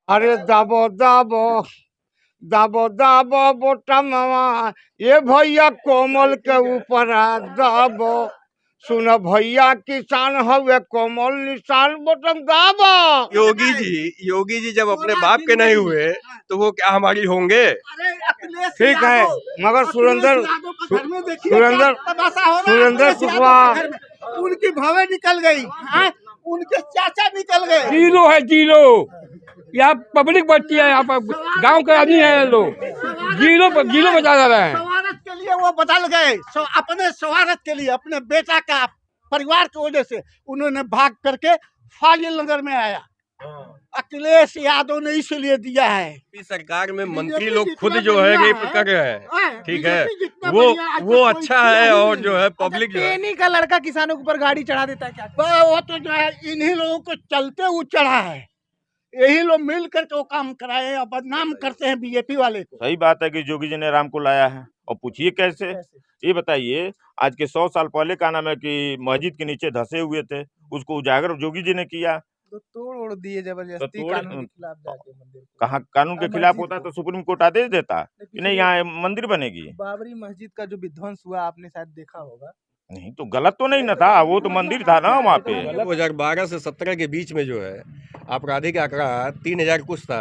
अरे दाबो दाबो दाबो दाबो बोटमवा, ये भैया कोमल के ऊपर दाबो। सुन भैया किसान हवे कोमल निशान बटन दाबो। योगी जी जब अपने बाप के नहीं हुए तो वो क्या हमारी होंगे? ठीक है, मगर सुरेंद्र कुशवाहा उनकी भवे निकल गई, उनके चाचा निकल गए। जीरो है जीरो। यहाँ पब्लिक बढ़ती है, यहाँ पर गांव के आदमी है लोग। जीरो बचा रहे हैं। स्वार्थ के लिए वो बदल गए, अपने स्वार्थ के लिए, अपने बेटा का परिवार की वजह से उन्होंने भाग करके फाजिल नगर में आया। अखिलेश यादव ने इसलिए दिया है। सरकार में मंत्री लोग खुद जो है रेप कर रहे हैं, ठीक है, वो अच्छा है। और जो है पब्लिक जो है का लड़का किसानों के ऊपर गाड़ी चढ़ा देता है क्या? वो तो जो है इन्हीं लोगों को चलते हुए चढ़ा है, यही लोग मिल करके वो काम कराए और बदनाम करते हैं बीजेपी वाले को। सही बात है कि योगी जी ने राम को लाया है, और पूछिए कैसे। ये बताइए, आज के 100 साल पहले का नाम है कि मस्जिद के नीचे धंसे हुए थे, उसको उजागर योगी जी ने किया। तो तोड़ दिए जबरदस्ती, तो कानून के खिलाफ जाके मंदिर। कहाँ कानून के खिलाफ होता तो सुप्रीम कोर्ट आदेश देता कि नहीं यहाँ मंदिर बनेगी। बाबरी मस्जिद का जो विध्वंस हुआ आपने शायद देखा होगा। नहीं तो गलत तो नहीं न था, वो तो मंदिर था ना वहाँ पे। 2012 से 17 के बीच में जो है आपराधिक आंकड़ा 3000 कुछ था,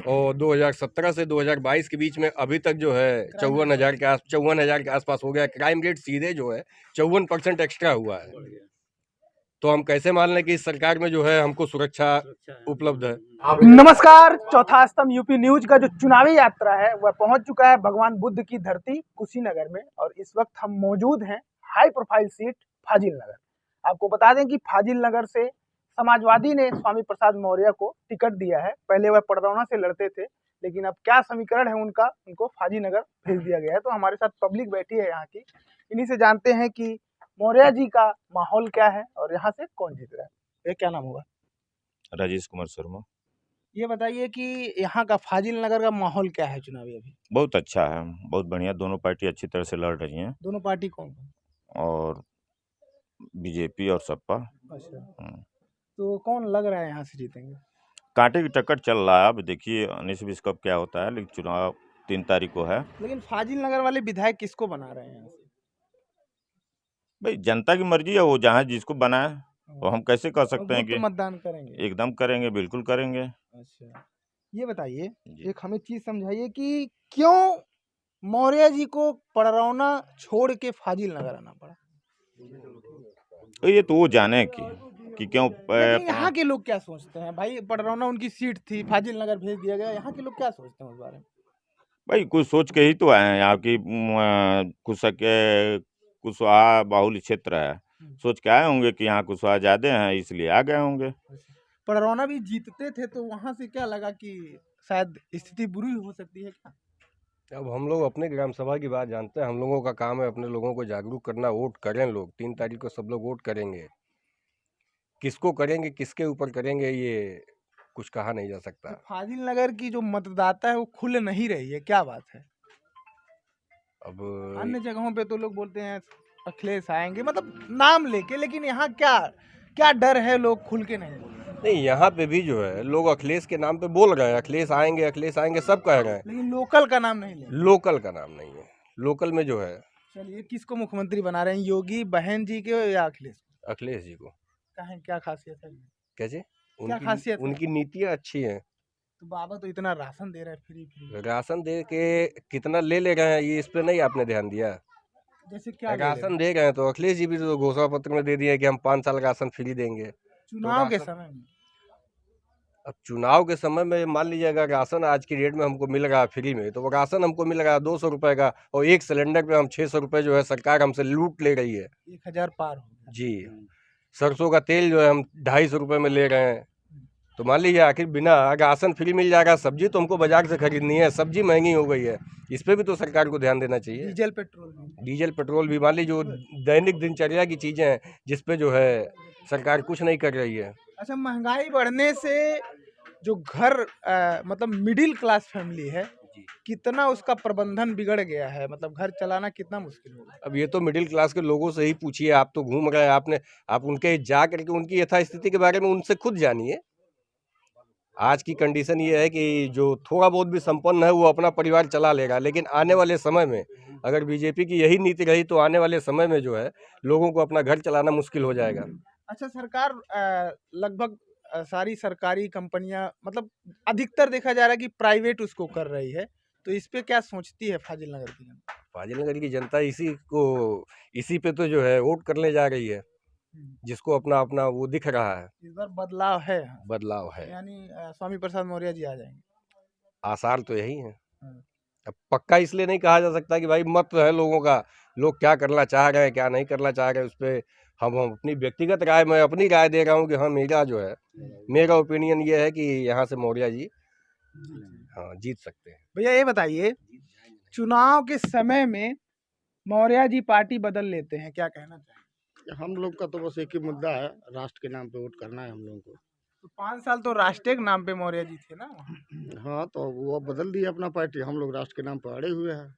और 2017 से 2022 के बीच में अभी तक जो है 54,000 के आसपास हो गया। क्राइम रेट सीधे जो है 54% एक्स्ट्रा हुआ है। तो हम कैसे मान लें कि इस सरकार में जो है हमको सुरक्षा उपलब्ध है। नमस्कार, चौथा स्तंभ यूपी न्यूज का जो चुनावी यात्रा है वह पहुंच चुका है भगवान बुद्ध की धरती कुशीनगर में, और इस वक्त हम मौजूद हैं हाई प्रोफाइल सीट फाजिल नगर। आपको बता दें कि फाजिल नगर से समाजवादी ने स्वामी प्रसाद मौर्य को टिकट दिया है। पहले वह पडरौना से लड़ते थे, लेकिन अब क्या समीकरण है उनका, उनको फाजिल नगर भेज दिया गया है। तो हमारे साथ पब्लिक बैठी है यहाँ की, इन्हीं से जानते हैं कि मौर्य जी का माहौल क्या है और यहाँ से कौन जीत रहा है। ये क्या नाम होगा? राजेश कुमार शर्मा। ये बताइए कि यहाँ का फाजिल नगर का माहौल क्या है चुनावी अभी? बहुत अच्छा है, बहुत बढ़िया। दोनों पार्टी अच्छी तरह से लड़ रही हैं, दोनों पार्टी कौन? और बीजेपी और सपा। अच्छा, तो कौन लग रहा है यहाँ से जीतेंगे? कांटे की टक्कर चल रहा है। अब देखिए 19-20 कब क्या होता है, लेकिन चुनाव 3 तारीख को है। लेकिन फाजिल नगर वाले विधायक किसको बना रहे हैं यहाँ से? भाई जनता की मर्जी है, वो जहाँ जिसको बनाए, तो हम कैसे कह सकते हैं कि मतदान करेंगे? एकदम करेंगे, बिल्कुल करेंगे। अच्छा, ये बताइए, एक हमें चीज समझाइए कि क्यों मौर्य जी को पडरौना छोड़ के फाजिल नगर आना पड़ा? तो ये तो वो जाने कि क्यों। यहाँ के लोग क्या सोचते हैं भाई? पडरौना उनकी सीट थी, फाजिल नगर भेज दिया गया, यहाँ के लोग क्या सोचते हैं उस बारे में? भाई कुछ सोच के ही तो आए हैं यहाँ की। कुशवाहा बाहुल्य क्षेत्र है, सोच के आए होंगे कि यहाँ कुशवाहा ज्यादा हैं, इसलिए आ गए होंगे। पडरौना भी जीतते थे, तो वहां से क्या लगा कि शायद स्थिति बुरी हो सकती है क्या? अब हम लोग अपने ग्राम सभा की बात जानते हैं। हम लोगों का काम है अपने लोगों को जागरूक करना। वोट करें लोग, 3 तारीख को सब लोग वोट करेंगे। किसको करेंगे, किसके ऊपर करेंगे, ये कुछ कहा नहीं जा सकता। तो फाजिल नगर की जो मतदाता है वो खुल नहीं रही है, क्या बात है? अब अन्य जगहों पे तो लोग बोलते हैं अखिलेश आएंगे, मतलब नाम लेके, लेकिन यहाँ क्या क्या डर है, लोग खुल के नहीं बोल रहे? नहीं, यहाँ पे भी जो है लोग अखिलेश के नाम पे बोल रहे हैं, अखिलेश आएंगे सब कह रहे हैं, लेकिन लोकल का नाम नहीं ले। लोकल का नाम नहीं है। लोकल में जो है, चलिए, किसको मुख्यमंत्री बना रहे हैं, योगी बहन जी के या अखिलेश? अखिलेश जी को। कहें क्या खासियत है? कैसे? क्या खासियत है? उनकी नीतियाँ अच्छी हैं। तो बाबा तो इतना राशन दे रहे हैं, फ्री राशन दे के कितना ले रहे हैं, ये इस पे नहीं आपने ध्यान दिया? जैसे क्या राशन दे रहे हैं तो अखिलेश जी भी तो घोषणा पत्र में दे दिए कि हम 5 साल राशन फ्री देंगे चुनाव के समय में। अब चुनाव के समय में मान लीजिएगा राशन आज की डेट में हमको मिल रहा है फ्री में, तो वो राशन हमको मिल रहा है 200 रुपए का, और एक सिलेंडर पे हम 600 रुपए जो है सरकार हमसे लूट ले रही है। 1000 पार हो जी, सरसों का तेल जो है हम 250 रुपए में ले रहे हैं। तो मान लीजिए आखिर बिना राशन फ्री मिल जाएगा, सब्जी तो हमको बाजार से खरीदनी है, सब्जी महंगी हो गई है, इस पे भी तो सरकार को ध्यान देना चाहिए। डीजल पेट्रोल भी मान लीजिए जो दैनिक दिनचर्या की चीजें हैं, जिसपे जो है सरकार कुछ नहीं कर रही है। अच्छा, महंगाई बढ़ने से जो घर मतलब मिडिल क्लास फैमिली है, कितना उसका प्रबंधन बिगड़ गया है, मतलब घर चलाना कितना मुश्किल होगा? अब ये तो मिडिल क्लास के लोगों से ही पूछिए, आप तो घूम रहे हैं, आप उनके जा करके उनकी यथास्थिति के बारे में उनसे खुद जानिए। आज की कंडीशन ये है कि जो थोड़ा बहुत भी संपन्न है वो अपना परिवार चला लेगा, लेकिन आने वाले समय में अगर बीजेपी की यही नीति रही तो आने वाले समय में जो है लोगों को अपना घर चलाना मुश्किल हो जाएगा। अच्छा, सरकार लगभग सारी सरकारी कंपनियां, मतलब अधिकतर देखा जा रहा है कि प्राइवेट उसको कर रही है, तो इस पे क्या सोचती है फाजिल नगर की जनता? फाजिल नगर की जनता इसी पे तो जो है वोट करने जा रही है, जिसको अपना अपना वो दिख रहा है। इस बार बदलाव है, बदलाव है, यानी स्वामी प्रसाद मौर्य जी आ जाएंगे। आसार तो यही है। हम्म। अब पक्का इसलिए नहीं कहा जा सकता कि भाई मत है लोगों का, लोग क्या करना चाह रहे हैं क्या नहीं करना चाह रहे हैं, उस पर हम अपनी व्यक्तिगत राय, मैं अपनी राय दे रहा हूँ कि हाँ मेरा जो है, मेरा ओपिनियन ये है कि यहाँ से मौर्य जी हाँ जीत सकते हैं। भैया ये बताइए, चुनाव के समय में मौर्य जी पार्टी बदल लेते हैं, क्या कहना चाहिए? हम लोग का तो बस एक ही मुद्दा है, राष्ट्र के नाम पे वोट करना है हम लोगों को। तो 5 साल तो राष्ट्रीय के नाम पे मौर्य जी थे ना वहाँ। हाँ, तो वो बदल दिए अपना पार्टी, हम लोग राष्ट्र के नाम पर अड़े हुए हैं।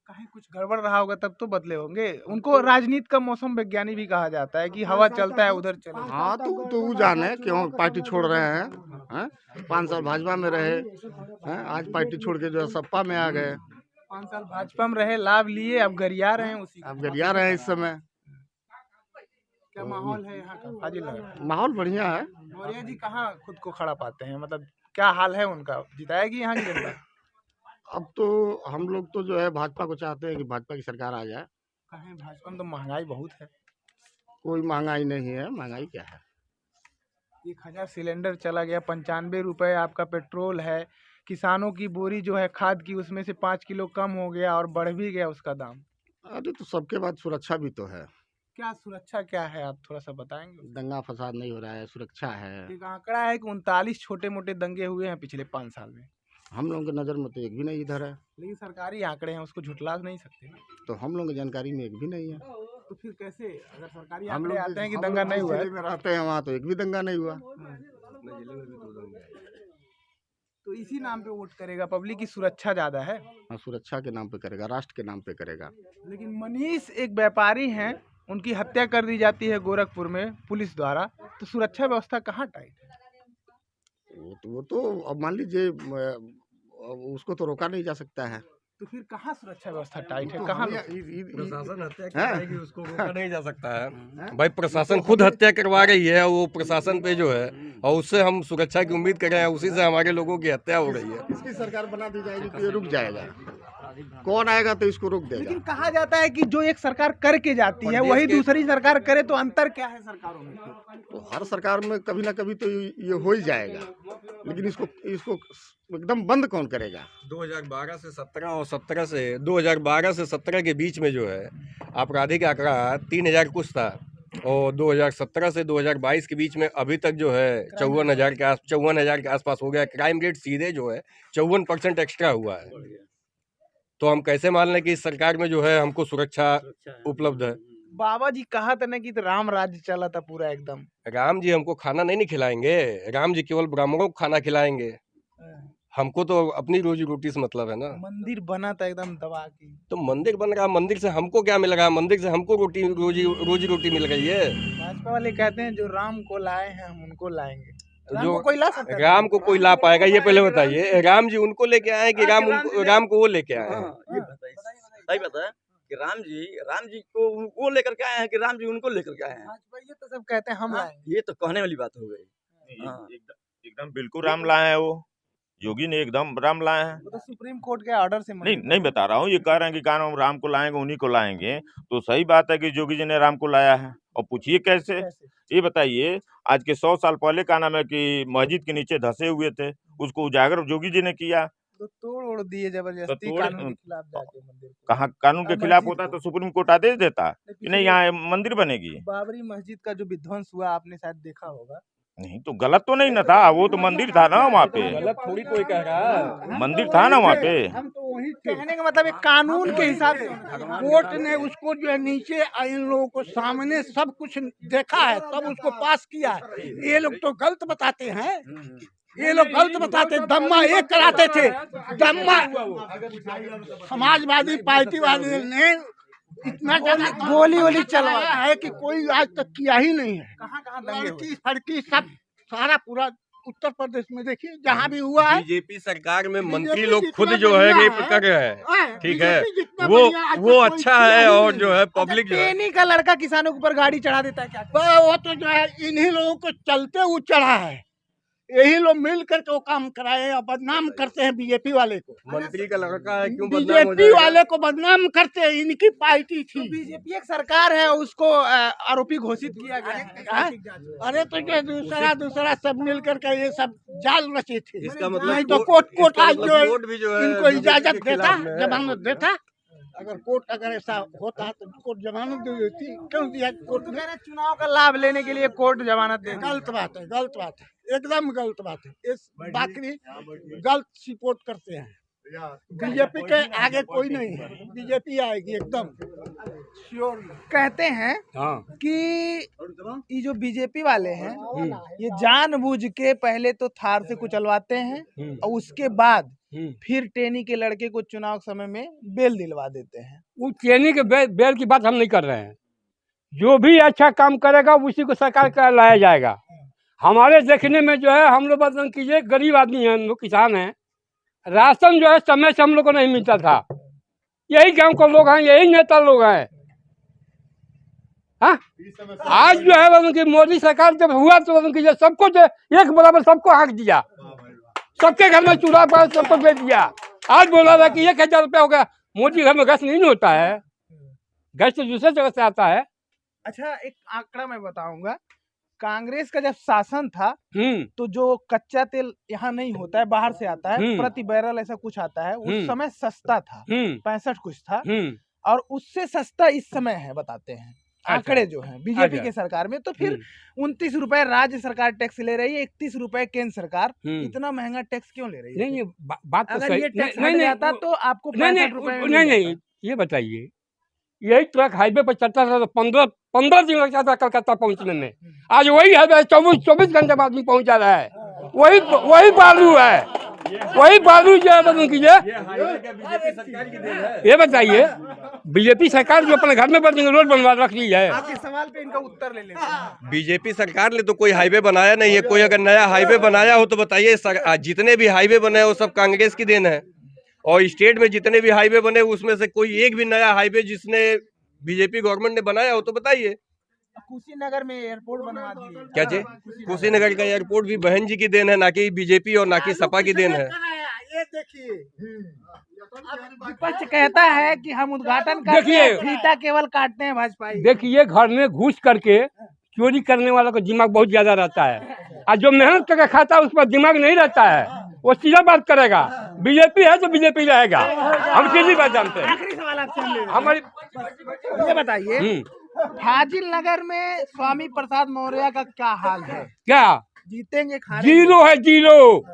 कहीं कुछ गड़बड़ रहा होगा तब तो बदले होंगे। उनको राजनीति का मौसम विज्ञानी भी कहा जाता है कि हवा चलता है उधर चले। हाँ, तो वो जाने क्यों पार्टी छोड़ रहे हैं, हैं? 5 साल भाजपा में रहे हैं, आज पार्टी छोड़ के जो है सपा में आ गए। 5 साल भाजपा में रहे, लाभ लिए, अब गरिया रहे हैं उसी का। अब गरिया रहे हैं इस समय। क्या माहौल है यहाँ का फाजिल नगर? माहौल बढ़िया है। मौर्य जी कहाँ खुद को खड़ा पाते हैं, मतलब क्या हाल है उनका, जिताएगी यहाँ की जनता? अब तो हम लोग तो जो है भाजपा को चाहते हैं कि भाजपा की सरकार आ जाए। कहीं भाजपा में तो महंगाई बहुत है। कोई महंगाई नहीं है, महंगाई क्या है। 1000 सिलेंडर चला गया, 95 रुपए आपका पेट्रोल है। किसानों की बोरी जो है खाद की, उसमें से 5 किलो कम हो गया और बढ़ भी गया उसका दाम। अरे तो सबके बाद सुरक्षा भी तो है। क्या सुरक्षा क्या है, आप थोड़ा सा बताएंगे? दंगा फसाद नहीं हो रहा है, सुरक्षा है। एक आंकड़ा है कि 39 छोटे मोटे दंगे हुए हैं पिछले 5 साल में। हम लोगों की नज़र में तो एक भी नहीं इधर है। लेकिन सरकारी आंकड़े हैं, उसको झुठला नहीं सकते ना। तो हम लोगों की जानकारी में एक भी नहीं है। तो फिर कैसे, अगर सरकारी हम आंकड़े लोग आते हैं कि हम दंगा लोग नहीं जिस हुआ है? जिले में रहते हैं वहाँ तो एक भी दंगा नहीं हुआ। तो इसी नाम पे वोट करेगा, पब्लिक की सुरक्षा ज्यादा है। हाँ, सुरक्षा के नाम पे करेगा, राष्ट्र के नाम पे करेगा। लेकिन मनीष एक व्यापारी हैं, उनकी हत्या कर दी जाती है गोरखपुर में पुलिस द्वारा, तो सुरक्षा व्यवस्था कहाँ टाइट है? वो तो अब मान लीजिए उसको तो रोका नहीं जा सकता है। तो फिर कहाँ सुरक्षा व्यवस्था टाइट है, तो कहाँ? प्रशासन हत्या करवाएगी, उसको रोका नहीं जा सकता है। भाई प्रशासन खुद हत्या करवा रही है, वो प्रशासन पे जो है, और उससे हम सुरक्षा की उम्मीद कर रहे हैं, उसी से हमारे लोगों की हत्या हो रही है। इसकी सरकार बना दी जाएगी तो ये रुक जाएगा। कौन आएगा तो इसको रोक देगा। लेकिन कहा जाता है कि जो एक सरकार करके जाती है वही दूसरी सरकार करे, तो अंतर क्या है सरकारों में? तो हर सरकार में कभी ना कभी तो ये हो ही जाएगा, लेकिन इसको एकदम बंद कौन करेगा। 2012 से 17 और 17 से 2012 से 17 के बीच में जो है आपराधिक आंकड़ा 3000 कुछ था, और 2017 से 2022 के बीच में अभी तक जो है 54,000 के आसपास हो गया। क्राइम रेट सीधे जो है 54% एक्स्ट्रा हुआ है। तो हम कैसे मान लें कि इस सरकार में जो है हमको सुरक्षा उपलब्ध है। बाबा जी कहा था ना कि तो राम राज्य चला था पूरा एकदम। राम जी हमको खाना नहीं खिलाएंगे, राम जी केवल ब्राह्मणों को खाना खिलाएंगे। हमको तो अपनी रोजी रोटी से मतलब है ना। मंदिर बना था एकदम दबा के। तो मंदिर बन रहा, मंदिर से हमको क्या मिल रहा है? मंदिर से हमको रोजी रोटी मिल रही है। भाजपा वाले कहते हैं जो राम को लाए हैं हम उनको लाएंगे। राम जो को कोई ला सकता है? राम को कोई ला पाएगा, ये पहले बताइए। राम जी उनको लेके आए कि राम को वो लेके आए हैं? ये सही बताया कि राम जी को वो लेकर के आए हैं कि राम जी उनको लेकर के आए हैं। भाजपा ये तो सब कहते हैं हम लाएंगे। ये तो कहने वाली बात हो गई। हाँ। एकदम बिल्कुल राम लाए हैं, वो योगी ने एकदम राम लाए हैं। वो तो सुप्रीम कोर्ट के ऑर्डर से नहीं बता रहा हूँ, ये कह रहे हैं कि कहा हम राम को लाएंगे, उन्हीं को लाएंगे। तो सही बात है कि योगी जी ने राम को लाया है। और पूछिए कैसे, ये बताइए। आज के 100 साल पहले का नाम है कि मस्जिद के नीचे धंसे हुए थे, उसको उजागर योगी जी ने किया। तो तोड़ ओड़ दिए जबरदस्ती, कानून के खिलाफ जाके मंदिर को। कहाँ कानून के खिलाफ होता तो सुप्रीम कोर्ट आदेश देता कि नहीं यहाँ मंदिर बनेगी। बाबरी मस्जिद का जो विध्वंस हुआ आपने शायद देखा होगा। नहीं तो गलत तो नहीं ना था, वो तो मंदिर था ना वहाँ पे। गलत थोड़ी कोई कह रहा है, मंदिर था ना वहाँ पे। हम तो वही कहने का मतलब एक कानून के हिसाब से कोर्ट ने उसको जो है नीचे इन लोगों को सामने सब कुछ देखा है, तब उसको पास किया है। ये लोग तो गलत बताते हैं, ये लोग गलत बताते हैं। दम्मा एक कराते थे, दम्मा समाजवादी पार्टी वाले ने इतना ज्यादा गोली चलवाया है कि कोई आज तक किया ही नहीं है। कहाँ दंगे हुए? फड़की सब सारा पूरा उत्तर प्रदेश में देखिए जहाँ भी हुआ है। बीजेपी सरकार में मंत्री बीजेपी लोग खुद जितना जो है बढ़िया ये कर रहे हैं, ठीक है, बीजेपी जितना वो बढ़िया आज वो तक कोई अच्छा किया है। ही और नहीं। जो है पब्लिक जो है टेनी का लड़का किसानों के ऊपर गाड़ी चढ़ा देता है क्या? वो तो जो है इन्हीं लोगों को चलते वो चढ़ा है, यही लोग मिल करके वो काम कराए और बदनाम करते हैं बीजेपी वाले को। मंत्री का लड़का है, क्यों बदनाम हो बीजेपी जाएगा? वाले को बदनाम करते हैं, इनकी पार्टी थी। बीजेपी एक सरकार है, उसको आरोपी घोषित किया गया है। हाँ? अरे तो जो दूसरा सब मिल करके ये सब जाल रचे थे। इसका मतलब नहीं तो कोर्ट आज मतलब जो कोर्ट भी जो है इनको बीजेपी इजाजत के देता, खिलाफ में है। जमानत देता। अगर कोर्ट अगर ऐसा होता तो कोर्ट जमानत दे देती, क्यों दिया कोर्ट तो ने? कह रहे चुनाव का लाभ लेने के लिए कोर्ट जमानत दे दी। गलत बात है, गलत बात है, एकदम गलत बात है। इस बाकरी गलत सपोर्ट करते हैं। बीजेपी के आगे कोई नहीं है, बीजेपी आएगी एकदम श्योर। कहते हैं हाँ कि ये जो बीजेपी वाले हैं ये जानबूझ के पहले तो थार से कुचलवाते हैं और उसके बाद फिर टेनी के लड़के को चुनाव समय में बेल दिलवा देते हैं। वो चेनी के बेल की बात हम नहीं कर रहे हैं। जो भी अच्छा काम करेगा उसी को सरकार का लाया जाएगा। हमारे देखने में जो है, हम लोग बदन कीजिए, गरीब आदमी हैं, हम लोग किसान हैं, राशन जो है समय से हम लोग को नहीं मिलता था। यही गांव के लोग हैं, यही नेता लोग हैं। हाँ, आज जो है बदन की मोदी सरकार जब हुआ तो बदन कीजिए सबको जो एक बराबर सबको हाँक दिया, सबके घर में चूल्हा पर सबको दे दिया। आज बोला था कि 1000 रुपया हो गया। मोदी घर में गैस नहीं होता है, गैस तो दूसरे जगह से आता है। अच्छा, एक आंकड़ा मैं बताऊंगा। कांग्रेस का जब शासन था हम्म तो जो कच्चा तेल यहाँ नहीं होता है, बाहर से आता है, प्रति बैरल ऐसा कुछ आता है, उस समय सस्ता था, 65 कुछ था, और उससे सस्ता इस समय है, बताते हैं आंकड़े जो हैं बीजेपी के सरकार में। तो फिर 29 रुपए राज्य सरकार टैक्स ले रही है, 31 रुपए केंद्र सरकार। इतना महंगा टैक्स क्यों ले रही है? नहीं, ये बात तो अगर सही ये टैक्स नहीं, हट नहीं, जाता तो आपको नहीं, 65 रुपए में मिल नहीं, जाता। ये बताइए, यही ट्रक हाईवे पर चलता था तो 15 दिन लगता था कलकत्ता पहुंचने में। आज वही हाईवे 24 घंटे में आदमी पहुंच जा रहा है। वही बालू है, वही बालू जो है बदल कीजिए। ये बताइए, बीजेपी सरकार जो अपने घर में बनेंगे रोड बनवा रख ली है। आपके सवाल पे इनका उत्तर ले लेते हैं। बीजेपी सरकार ने तो कोई हाईवे बनाया नहीं है। कोई अगर नया हाईवे बनाया हो तो बताइए। जितने भी हाईवे बने वो सब कांग्रेस की देन है। और स्टेट में जितने भी हाईवे बने उसमें से कोई एक भी नया हाईवे जिसने बीजेपी गवर्नमेंट ने बनाया हो तो बताइए। कुशीनगर में एयरपोर्ट बनवा दिए। क्या जी? कुशीनगर का एयरपोर्ट भी बहन जी की देन है, ना कि बीजेपी और ना कि सपा की देन है। ये देखिए, विपक्ष कहता है कि हम उद्घाटन करते हैं, फीता केवल काटते हैं भाजपा। देखिए, घर में घुस करके चोरी करने वाला का दिमाग बहुत ज्यादा रहता है, और जो मेहनत करके खाता है उस पर दिमाग नहीं रहता है, वो सीधा बात करेगा। बीजेपी है तो बीजेपी रहेगा, हम सीधी बात जानते हैं। आखिरी सवाल आपसे हम ले रहे हैं। हमारी ये बताइए, फाजिल नगर में स्वामी प्रसाद मौर्य का क्या हाल है? क्या जीतेंगे खारेंगे? जीरो है, जीरो।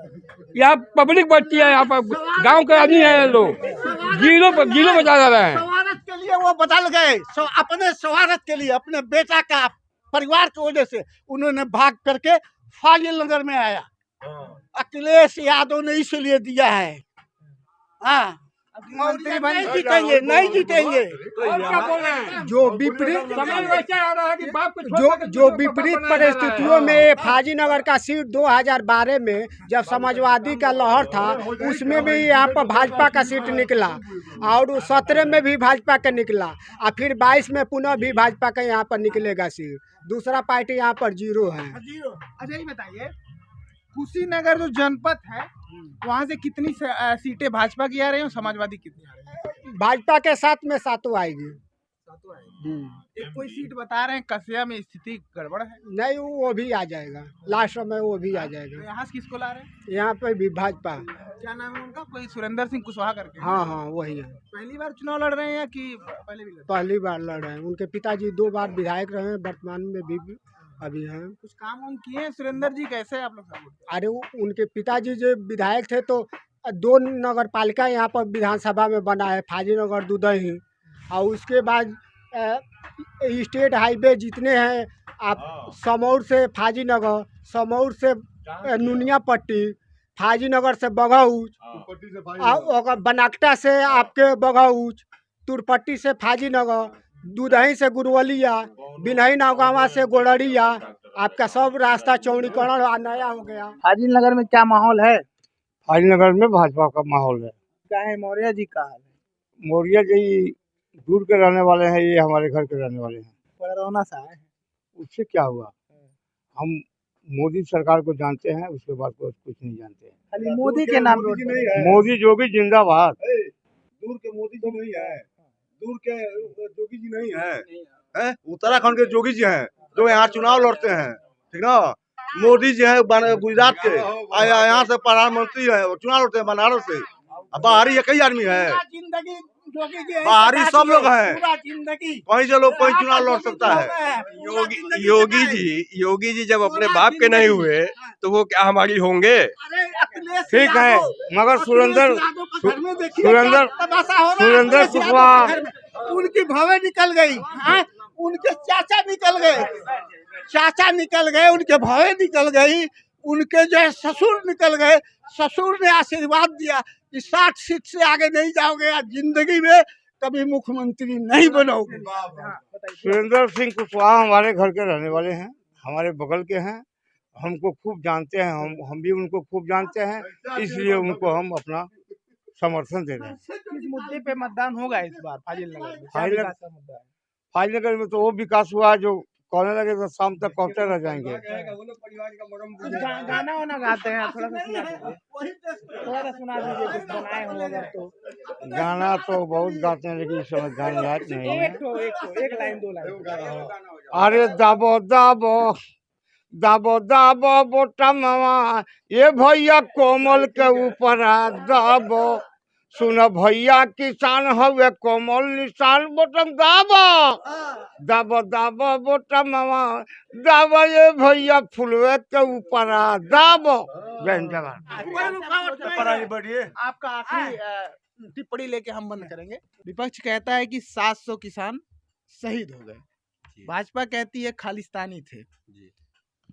यहाँ पब्लिक बढ़ती है, यहाँ पर गांव के आदमी है लोग, जीरो बचा रहे हैं। स्वार्थ के लिए वो बदल गए, अपने स्वार्थ के लिए, अपने बेटा का परिवार की वजह से उन्होंने भाग करके फाजिल नगर में आया। अखिलेश यादव ने इसलिए दिया है। हाँ, मंत्री बन नहीं जीतेंगे, नहीं जीतेंगे। जो विपरीत वैसे आ रहा है कि बाप को जो विपरीत परिस्थितियों में फाजीनगर का सीट 2012 में जब समाजवादी का लहर था उसमें भी यहाँ पर भाजपा का सीट निकला, और 17 में भी भाजपा का निकला, और फिर 22 में पुनः भी भाजपा का यहाँ पर निकलेगा सीट। दूसरा पार्टी यहाँ पर जीरो है। अच्छा, ये बताइए, कुशीनगर जो जनपद है वहाँ से कितनी सीटें भाजपा की आ रही है और समाजवादी कितनी आ रही है? भाजपा के साथ में 7 आएगी। एक कोई सीट बता रहे हैं कसिया में स्थिति गड़बड़ है। नहीं, वो भी आ जाएगा, लास्ट में वो भी आ तो जाएगा। यहाँ से किसको ला रहे हैं? यहाँ पे भी भाजपा। क्या नाम है उनका? कोई सुरेंद्र सिंह कुशवाहा करके? हाँ हाँ, वही है। पहली बार चुनाव लड़ रहे हैं या कि पहले भी लड़? पहली बार लड़ रहे हैं। उनके पिताजी 2 बार विधायक रहे हैं, वर्तमान में भी अभी हैं। कुछ काम उन किए हैं सुरेंद्र जी? कैसे आप लोग सपोर्ट? अरे उनके पिताजी जो विधायक थे तो 2 नगर पालिका यहाँ पर विधानसभा में बना है, फाजीनगर, दुदही, और उसके बाद स्टेट हाईवे जितने हैं, आप समौर से फाजीनगर, समौर से नुनिया पट्टी, फाजीनगर से बघौच, और बनाकटा से आपके बघौच, तुरपट्टी से फाजीनगर, दुदही से गुरवलिया, बिनही नौगावा से गोड़रिया, आपका सब रास्ता चौड़ीकरण नया हो गया। फाजिल नगर में क्या माहौल है? फाजिल नगर में भाजपा का माहौल है। क्या है मौर्य जी का हाल है? मौर्य जी दूर के रहने वाले हैं, ये हमारे घर के रहने वाले हैं। पड़रौना सा है। उससे क्या हुआ? हम मोदी सरकार को जानते हैं, उसके बाद कुछ नहीं जानते हैं। खाली मोदी के नाम रोड पर। मोदी जोगी जिंदाबाद। दूर के मोदी जी नहीं है, दूर के जोगी जी नहीं है, हैं? उत्तराखंड के जोगी जी हैं जो यहाँ चुनाव लड़ते हैं, ठीक ना। मोदी जी है गुजरात के, यहाँ से प्रधानमंत्री है, चुनाव लड़ते हैं बनारस से। बाहरी कई आदमी है, जिंदगी जोगी जी बाहरी सब लोग हैं, पूरा जिंदगी कहीं से लोग कोई चुनाव लड़ सकता है। योगी जी जब अपने बाप के नहीं हुए तो वो क्या हमारी होंगे? ठीक है, मगर सुरेंद्र कुशवाहा उनकी भवे निकल गई, उनके चाचा निकल गए, उनके भवे निकल गई, उनके जो है ससुर निकल गए। ससुर ने आशीर्वाद दिया कि 60 सीट से आगे नहीं जाओगे, जिंदगी में कभी मुख्यमंत्री नहीं बनोगे। सुरेंद्र सिंह कुशवाहा हमारे घर के रहने वाले हैं, हमारे बगल के हैं, हमको खूब जानते हैं, हम भी उनको खूब जानते हैं, इसलिए उनको हम अपना समर्थन दे रहे हैं। किस मुद्दे पे मतदान होगा इस बार फाजिल नगर में? क्या फाजिल- विकास का मुद्दा है? फाजिल नगर में तो वो विकास हुआ जो कहने लगे तो शाम तक कौटे रह जाएंगे। कुछ गाना वाना गाते हैं, थोड़ा सा सुना दीजिए, कुछ बनाए हो अगर तो। गाना तो बहुत गाते हैं, लेकिन इस समय गाने लायक नहीं है। एक लाइन 2 लाइन। अरे दाबो दाबो दाबो दाबो बोटा मामा, ये भैया कोमल के ऊपर दाबो। सुन भैया किसान हवे कोमल निशान बोटम दाबो दाबो दाबो बोटा मामा, दाबो ये भैया फुलवे के ऊपर दाबो। आपका आखिरी टिप्पणी लेके हम बंद करेंगे। विपक्ष कहता है कि 700 किसान शहीद हो गए, भाजपा कहती है खालिस्तानी थे।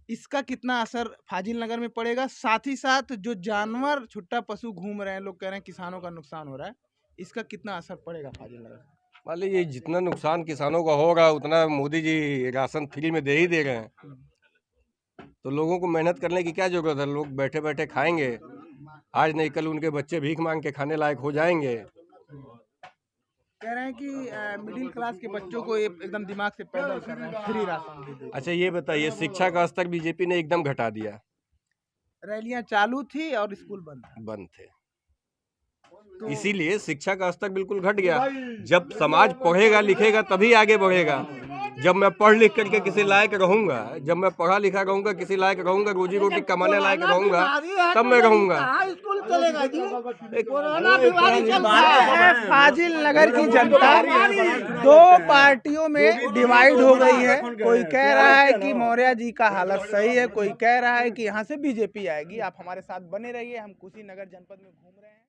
इसका कितना असर फाजिल नगर में पड़ेगा? साथ ही साथ जो जानवर छुट्टा पशु घूम रहे हैं, लोग कह रहे हैं किसानों का नुकसान हो रहा है, इसका कितना असर पड़ेगा फाजिल नगर में? मान लीजिए ये जितना नुकसान किसानों का होगा उतना मोदी जी राशन फ्री में दे ही दे रहे हैं, तो लोगों को मेहनत करने की क्या जरूरत है? लोग बैठे बैठे खाएंगे, आज नहीं कल उनके बच्चे भीख मांग के खाने लायक हो जाएंगे। कह रहे हैं कि मिडिल क्लास के बच्चों को एकदम दिमाग से पैदल कर रहे हैं, फ्री राशन दे दे। अच्छा ये बताइए, शिक्षा का स्तर बीजेपी ने एकदम घटा दिया, रैलियां चालू थी और स्कूल बंद थे। इसीलिए शिक्षा का स्तर बिल्कुल घट गया। जब समाज पढ़ेगा लिखेगा तभी आगे बढ़ेगा। जब मैं पढ़ लिख करके किसी लायक रहूंगा, जब मैं पढ़ा लिखा रहूंगा, किसी लायक रहूंगा, रोजी रोटी कमाने लायक रहूंगा, तब मैं रहूंगा। फाजिल नगर की जनता 2 पार्टियों में डिवाइड हो गई है। कोई कह रहा है कि मौर्य जी का हालत सही है, कोई कह रहा है कि यहाँ से बीजेपी आएगी। आप हमारे साथ बने रहिए, हम कुशीनगर जनपद में घूम रहे हैं।